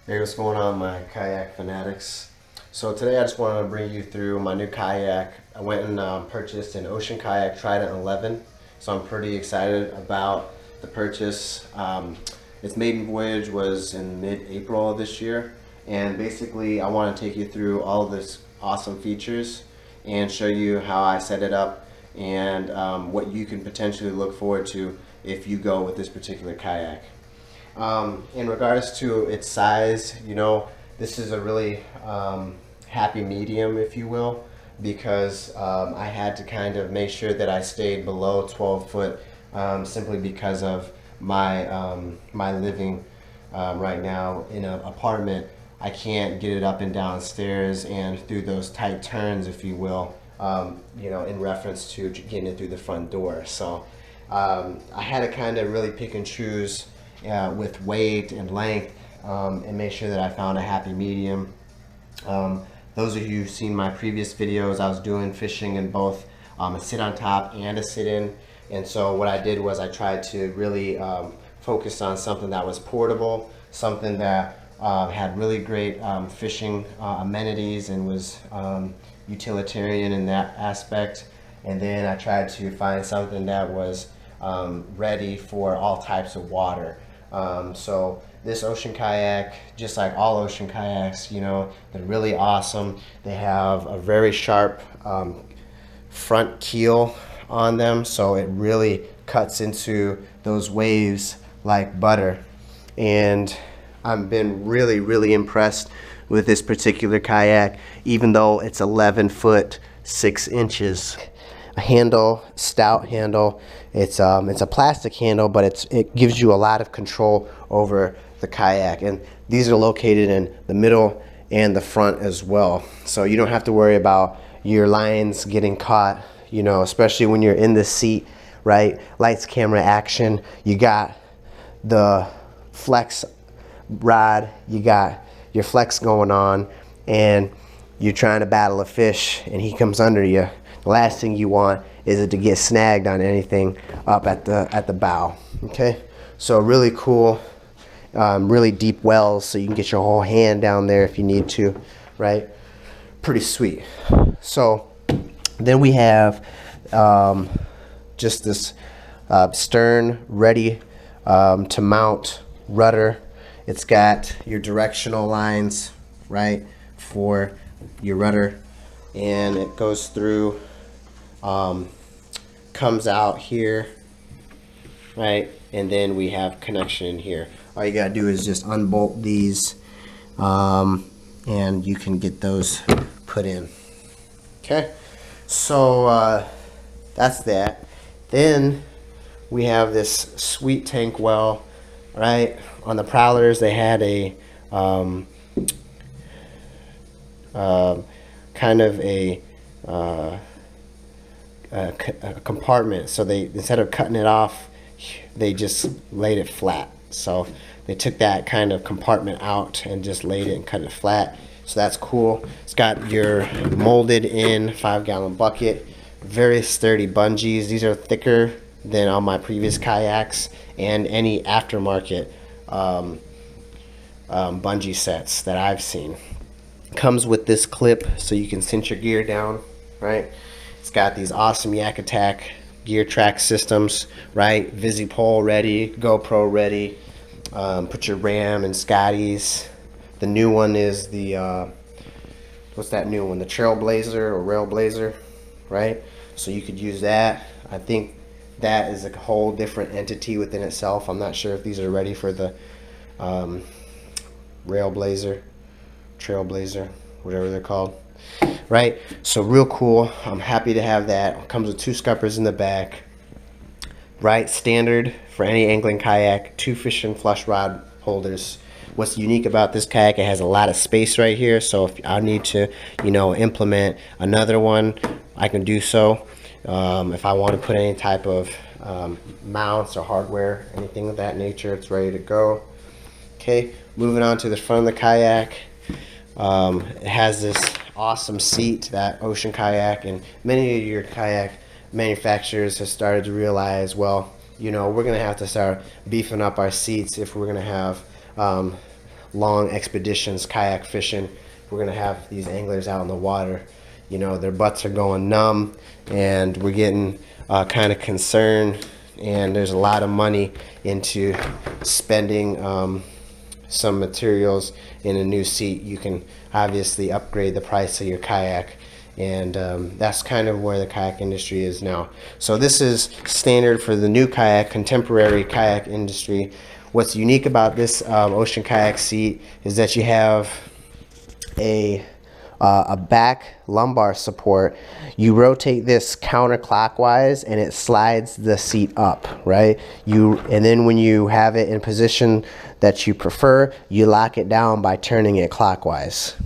Hey, what's going on, my kayak fanatics? So today I just wanted to bring you through my new kayak. I went and purchased an Ocean Kayak Trident 11, so I'm pretty excited about the purchase. Its maiden voyage was in mid-April of this year, and basically I want to take you through all of this awesome features and show you how I set it up and what you can potentially look forward to if you go with this particular kayak. In regards to its size, this is a really happy medium, if you will, because I had to kind of make sure that I stayed below 12 foot simply because of my living right now in an apartment. I can't get it up and down stairs and through those tight turns, if you will, in reference to getting it through the front door. So I had to kind of really pick and choose with weight and length and make sure that I found a happy medium. Those of you who've seen my previous videos, I was doing fishing in both a sit on top and a sit in, and so what I did was I tried to really focus on something that was portable, something that had really great fishing amenities and was utilitarian in that aspect, and then I tried to find something that was ready for all types of water. So this Ocean Kayak, just like all Ocean Kayaks, they're really awesome. They have a very sharp front keel on them, so it really cuts into those waves like butter. And I've been really impressed with this particular kayak, even though it's 11 foot 6 inches. Handle, stout handle. It's a plastic handle, but it gives you a lot of control over the kayak, and these are located in the middle and the front as well, so you don't have to worry about your lines getting caught, especially when you're in the seat, right? Lights, camera, action. You got the flex rod, you got your flex going on, and you're trying to battle a fish and he comes under you. The last thing you want is it to get snagged on anything up at the bow. Okay, so really cool, really deep wells, so you can get your whole hand down there if you need to, right? Pretty sweet. So then we have just this stern ready to mount rudder. It's got your directional lines, right, for your rudder, and it goes through, comes out here, right, and then we have connection in here. All you gotta do is just unbolt these, and you can get those put in. Okay, so that's that. Then we have this sweet tank well, right? On the Prowlers, they had a kind of a compartment, so they, instead of cutting it off, they just laid it flat. So they took that kind of compartment out and just laid it and cut it flat, so that's cool. It's got your molded in 5-gallon bucket, very sturdy bungees. These are thicker than on my previous kayaks and any aftermarket bungee sets that I've seen. Comes with this clip so you can cinch your gear down, right? It's got these awesome Yaktrax Yaktrax systems, right? VisiPole ready, GoPro ready. Put your RAM and Scotties. The new one is the what's that new one? The Trailblazer or Railblazer, right? So you could use that. I think that is a whole different entity within itself. I'm not sure if these are ready for the Railblazer, Trailblazer, whatever they're called, right? So real cool. I'm happy to have that. It comes with 2 scuppers in the back, right? Standard for any angling kayak. 2 fishing flush rod holders. What's unique about this kayak, it has a lot of space right here, so if I need to implement another one, I can do so. If I want to put any type of mounts or hardware, anything of that nature, it's ready to go. Okay, moving on to the front of the kayak. It has this awesome seat, that Ocean Kayak, and many of your kayak manufacturers have started to realize, well, we're going to have to start beefing up our seats if we're going to have long expeditions, kayak fishing, we're gonna have these anglers out in the water, you know, their butts are going numb, and we're getting kind of concerned, and there's a lot of money into spending some materials in a new seat. You can obviously upgrade the price of your kayak, and that's kind of where the kayak industry is now. So this is standard for the new kayak, contemporary kayak industry. What's unique about this Ocean Kayak seat is that you have a back lumbar support. You rotate this counterclockwise and it slides the seat up, right? And then when you have it in position that you prefer, you lock it down by turning it clockwise.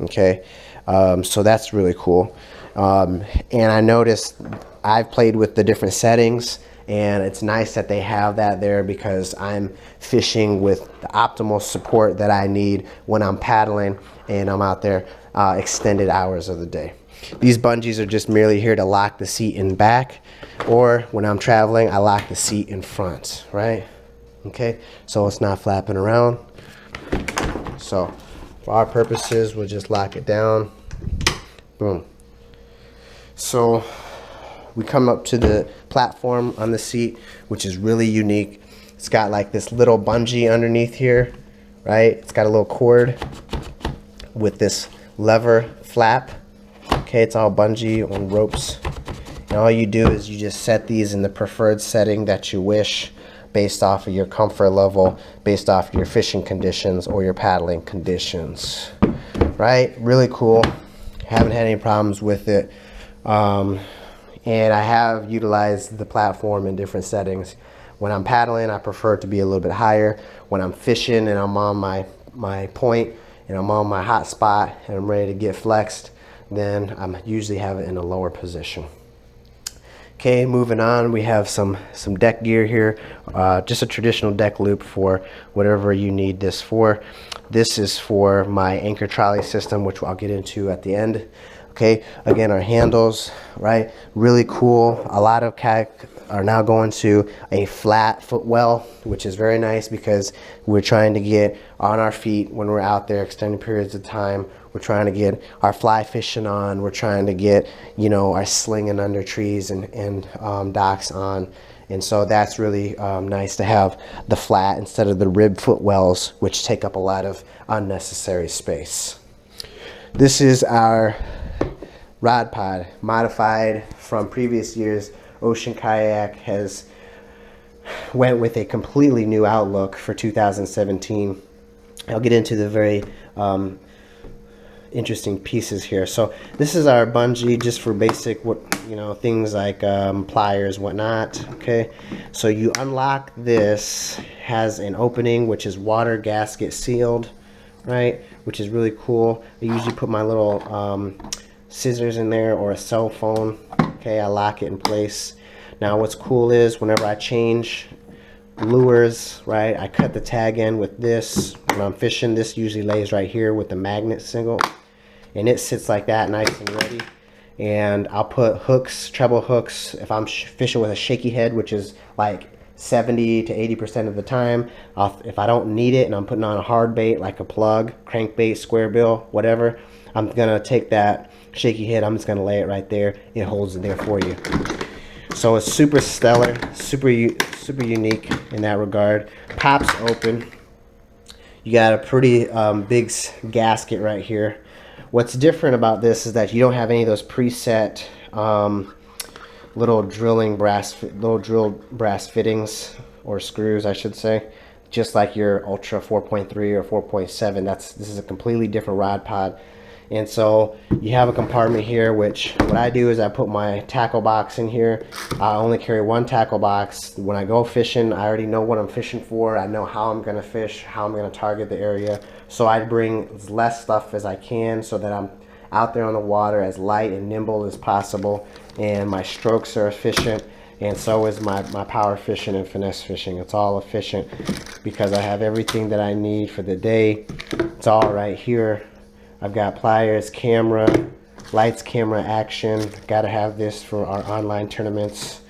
Okay, so that's really cool. And I noticed I've played with the different settings, and it's nice that they have that there because I'm fishing with the optimal support that I need when I'm paddling and I'm out there extended hours of the day. These bungees are just merely here to lock the seat in back, or when I'm traveling, I lock the seat in front, right? Okay, so it's not flapping around. So for our purposes, we'll just lock it down. Boom. So we come up to the platform on the seat, which is really unique. It's got like this little bungee underneath here, right? It's got a little cord with this lever flap. Okay, it's all bungee on ropes. And all you do is you just set these in the preferred setting that you wish, based off of your comfort level, based off of your fishing conditions or your paddling conditions, right? Really cool. Haven't had any problems with it. And I have utilized the platform in different settings. When I'm paddling, I prefer it to be a little bit higher. When I'm fishing and I'm on my point and I'm on my hot spot and I'm ready to get flexed, then I usually have it in a lower position. Okay, moving on, we have some deck gear here. Just a traditional deck loop for whatever you need this for. This is for my anchor trolley system, which I'll get into at the end. Okay, again, our handles, right? Really cool. A lot of kayak are now going to a flat footwell, which is very nice because we're trying to get on our feet when we're out there extended periods of time. We're trying to get our fly fishing on. We're trying to get, you know, our slinging under trees and docks on. And so that's really nice to have the flat instead of the rib footwells, which take up a lot of unnecessary space. This is our rod pod, modified from previous years. Ocean Kayak has went with a completely new outlook for 2017. I'll get into the very interesting pieces here. So this is our bungee, just for basic, things like pliers, whatnot. Okay, so you unlock this, has an opening which is water gasket sealed, right? Which is really cool. I usually put my little scissors in there or a cell phone. Okay, I lock it in place. Now what's cool is whenever I change lures, right, I cut the tag in with this. When I'm fishing, this usually lays right here with the magnet single, and it sits like that, nice and ready. And I'll put hooks, treble hooks, if I'm fishing with a shaky head, which is like 70 to 80% of the time. If I don't need it and I'm putting on a hard bait like a plug, crankbait, square bill, whatever, I'm gonna take that shaky head, I'm just gonna lay it right there. It holds it there for you. So it's super stellar, super unique in that regard. Pops open. You got a pretty big gasket right here. What's different about this is that you don't have any of those preset little drill brass fittings, or screws I should say, just like your Ultra 4.3 or 4.7. This is a completely different rod pod. And so you have a compartment here, which what I do is I put my tackle box in here. I only carry one tackle box. When I go fishing, I already know what I'm fishing for. I know how I'm going to fish, how I'm going to target the area. So I bring as less stuff as I can so that I'm out there on the water as light and nimble as possible. And my strokes are efficient, and so is my power fishing and finesse fishing. It's all efficient because I have everything that I need for the day. It's all right here. I've got pliers, camera, lights, camera, action. Gotta have this for our online tournaments.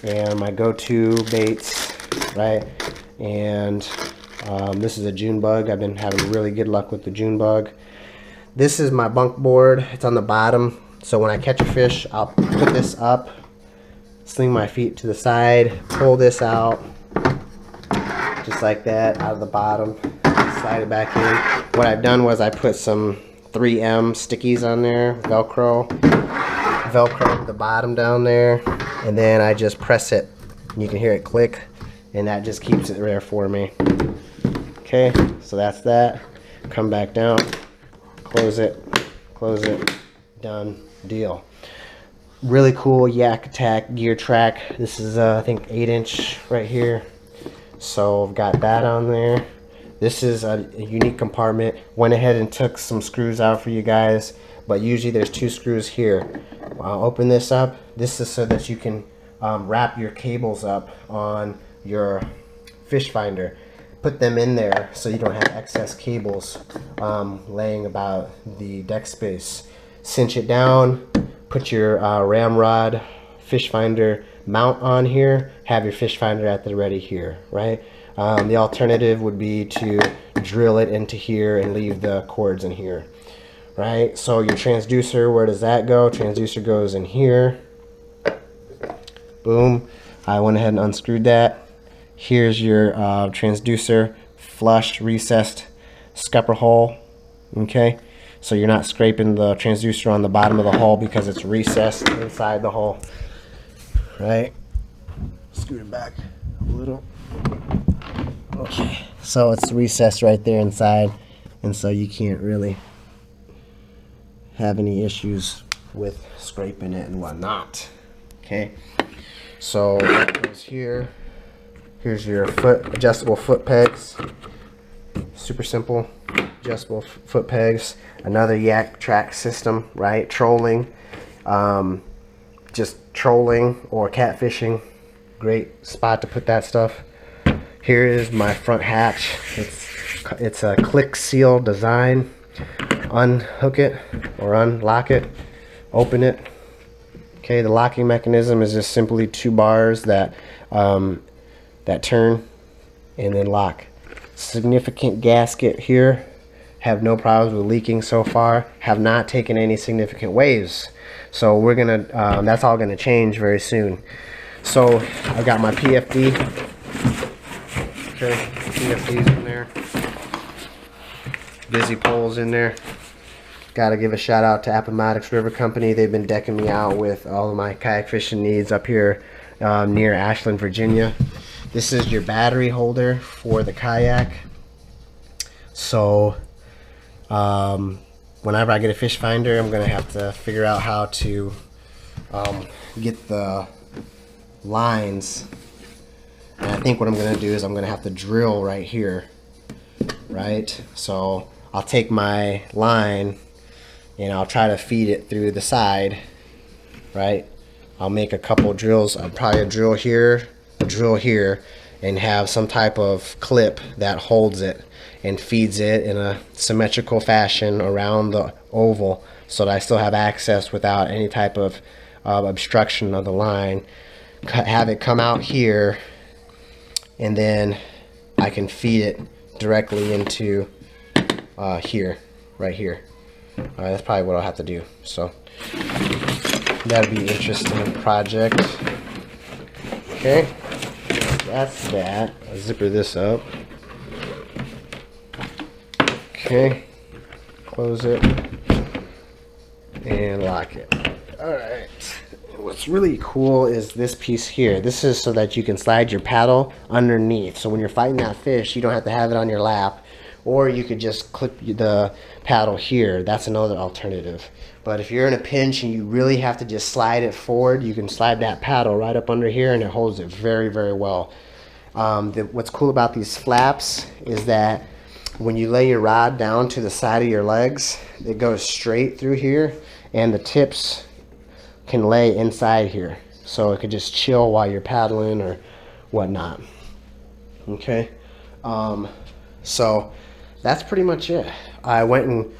And my go-to baits, right? And This is a June bug. I've been having really good luck with the June bug. This is my bunk board. It's on the bottom. So when I catch a fish, I'll put this up, sling my feet to the side, pull this out, just like that, out of the bottom, slide it back in. What I've done was I put some 3M stickies on there, Velcro the bottom down there, and then I just press it. You can hear it click, and that just keeps it there for me. Okay, so that's that. Come back down, close it, done deal. Really cool Yaktrax gear track. This is I think 8-inch right here. So I've got that on there. This is a unique compartment. Went ahead and took some screws out for you guys, but usually there's 2 screws here. I'll open this up. This is so that you can wrap your cables up on your fish finder. Put them in there so you don't have excess cables laying about the deck space. Cinch it down, put your ramrod fish finder mount on here, have your fish finder at the ready here, right? The alternative would be to drill it into here and leave the cords in here, right? So your transducer, where does that go? Transducer goes in here. Boom. I went ahead and unscrewed that. Here's your transducer, flush, recessed scupper hole, okay? So you're not scraping the transducer on the bottom of the hole because it's recessed inside the hole, right? Scoot it back a little. Okay, so it's recessed right there inside, and so you can't really have any issues with scraping it and whatnot. Okay, so that goes here. Here's your adjustable foot pegs. Super simple, adjustable foot pegs. Another Yaktrax system, right? Trolling, just trolling or catfishing. Great spot to put that stuff. Here is my front hatch. It's a click seal design. Unhook it or unlock it, open it. Okay, the locking mechanism is just simply 2 bars that turn and then lock. Significant gasket here. Have no problems with leaking so far. Have not taken any significant waves. So we're gonna that's all gonna change very soon. So I've got my PFD. Okay, PFD's in there. Busy poles in there. Got to give a shout out to Appomattox River Company. They've been decking me out with all of my kayak fishing needs up here near Ashland, Virginia. This is your battery holder for the kayak. So whenever I get a fish finder, I'm gonna have to figure out how to get the lines. And I think what I'm gonna do is I'm gonna have to drill right here, right? So I'll take my line and I'll try to feed it through the side, right? I'll make a couple drills, probably a drill here, and have some type of clip that holds it and feeds it in a symmetrical fashion around the oval so that I still have access without any type of obstruction of the line. Have it come out here, and then I can feed it directly into here, right here. That's probably what I'll have to do. So that'll be an interesting project. Okay, that's that. I'll zipper this up. Okay, close it and lock it. Alright, what's really cool is this piece here. This is so that you can slide your paddle underneath. So when you're fighting that fish, you don't have to have it on your lap. Or you could just clip the paddle here. That's another alternative. But if you're in a pinch and you really have to just slide it forward, you can slide that paddle right up under here and it holds it very, very well. What's cool about these flaps is that when you lay your rod down to the side of your legs, it goes straight through here, and the tips can lay inside here. So it could just chill while you're paddling or whatnot. Okay, so that's pretty much it. I went and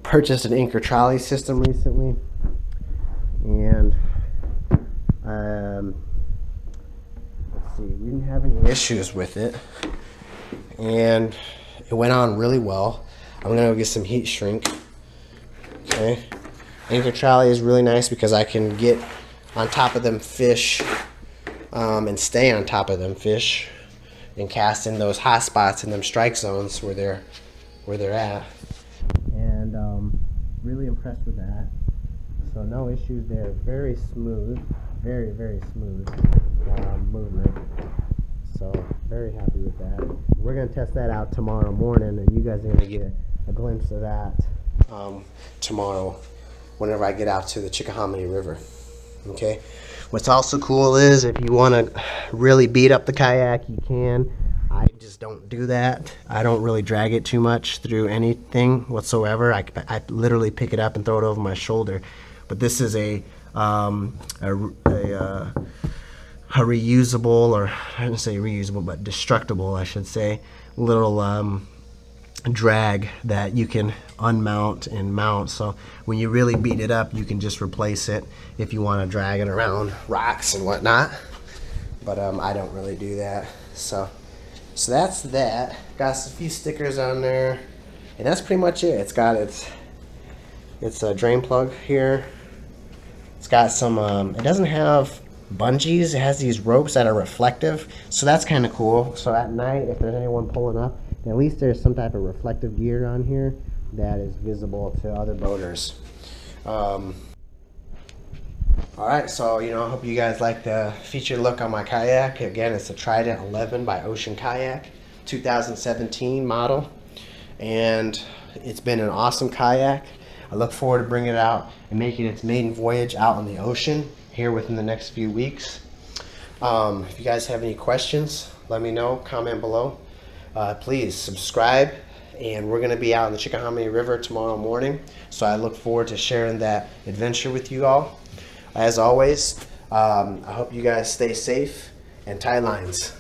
purchased an anchor trolley system recently, and let's see, we didn't have any issues with it. and it went on really well. I'm gonna go get some heat shrink. Okay, anchor trolley is really nice because I can get on top of them fish and stay on top of them fish and cast in those hot spots in them strike zones where they're at. And really impressed with that. So no issues there. Very smooth, very smooth movement. So very happy with that. We're gonna test that out tomorrow morning, and you guys are gonna get a glimpse of that tomorrow whenever I get out to the Chickahominy River. Okay. What's also cool is if you want to really beat up the kayak, you can. I just don't do that. I don't really drag it too much through anything whatsoever. I literally pick it up and throw it over my shoulder. But this is a reusable, or I didn't say reusable, but destructible, I should say, little drag that you can unmount and mount. So when you really beat it up, you can just replace it if you want to drag it around rocks and whatnot. But I don't really do that. So that's that. Got a few stickers on there, and that's pretty much it. It's got it's a drain plug here. It's got some it doesn't have bungees. It has these ropes that are reflective, so that's kind of cool. So at night, if there's anyone pulling up, at least there's some type of reflective gear on here that is visible to other boaters. Alright, so I hope you guys like the featured look on my kayak. Again, it's a Trident 11 by Ocean Kayak, 2017 model, and it's been an awesome kayak. I look forward to bringing it out and making its maiden voyage out on the ocean here within the next few weeks. If you guys have any questions, let me know, comment below. Please subscribe, and we're going to be out in the Chickahominy River tomorrow morning, so I look forward to sharing that adventure with you all. As always, I hope you guys stay safe and tie lines.